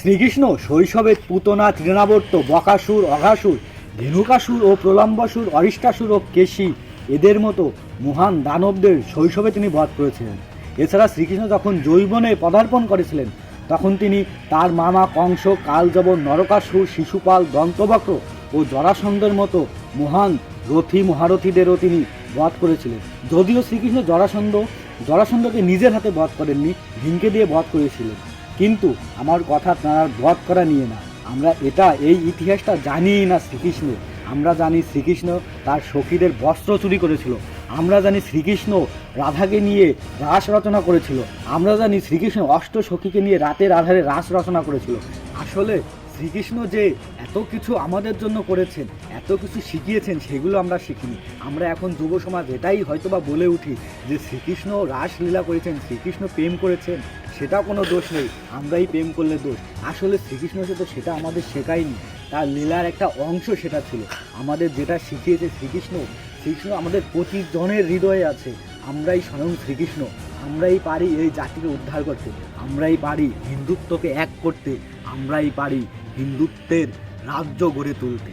শ্রীকৃষ্ণ শৈশবে পুতনা, তৃণাবর্ত, বকাসুর, অঘাসুর, ধেনুকাসুর ও প্রলম্বাসুর, অরিষ্টাসুর ও কেশী এদের মতো মহান দানবদের শৈশবে তিনি বধ করেছিলেন। এছাড়া শ্রীকৃষ্ণ যখন যৌবনে পদার্পণ করেছিলেন তখন তিনি তার মামা কংস, কালযবন, নরকাসুর, শিশুপাল, দন্তবক্র ও জরাসন্ধের মতো মহান রথী মহারথীদেরও তিনি বধ করেছিলেন। যদিও শ্রীকৃষ্ণ জরাসন্ধকে নিজের হাতে বধ করেননি, ভীমকে দিয়ে বধ করেছিলেন। কিন্তু আমার কথা তাঁর বধ করা নিয়ে না, আমরা এই ইতিহাসটা জানিই না শ্রীকৃষ্ণ। আমরা জানি শ্রীকৃষ্ণ তার সখীদের বস্ত্র চুরি করেছিল, আমরা জানি শ্রীকৃষ্ণ রাধাকে নিয়ে রাস রচনা করেছিল, আমরা জানি শ্রীকৃষ্ণ অষ্ট সখীকে নিয়ে রাতের আধারে রাস রচনা করেছিল। আসলে শ্রীকৃষ্ণ যে এত কিছু আমাদের জন্য করেছেন, এত কিছু শিখিয়েছেন, সেগুলো আমরা শিখিনি। আমরা এখন যুব সমাজ এটাই হয়তোবা বলে উঠি যে শ্রীকৃষ্ণ রাসলীলা করেছেন, শ্রীকৃষ্ণ প্রেম করেছেন, সেটা কোনো দোষ নেই, আমরাই প্রেম করলে দোষ। আসলে শ্রীকৃষ্ণ তো সেটা আমাদের শেখায়নি, তার লীলার একটা অংশ সেটা ছিল। আমাদের যেটা শিখিয়েছে শ্রীকৃষ্ণ আমাদের প্রতিজনের হৃদয়ে আছে। আমরাই স্বয়ং শ্রীকৃষ্ণ, আমরাই পারি এই জাতিকে উদ্ধার করতে, আমরাই পারি হিন্দুত্বকে এক করতে, আমরাই পারি হিন্দুত্বের রাজ্য গড়ে তুলতে।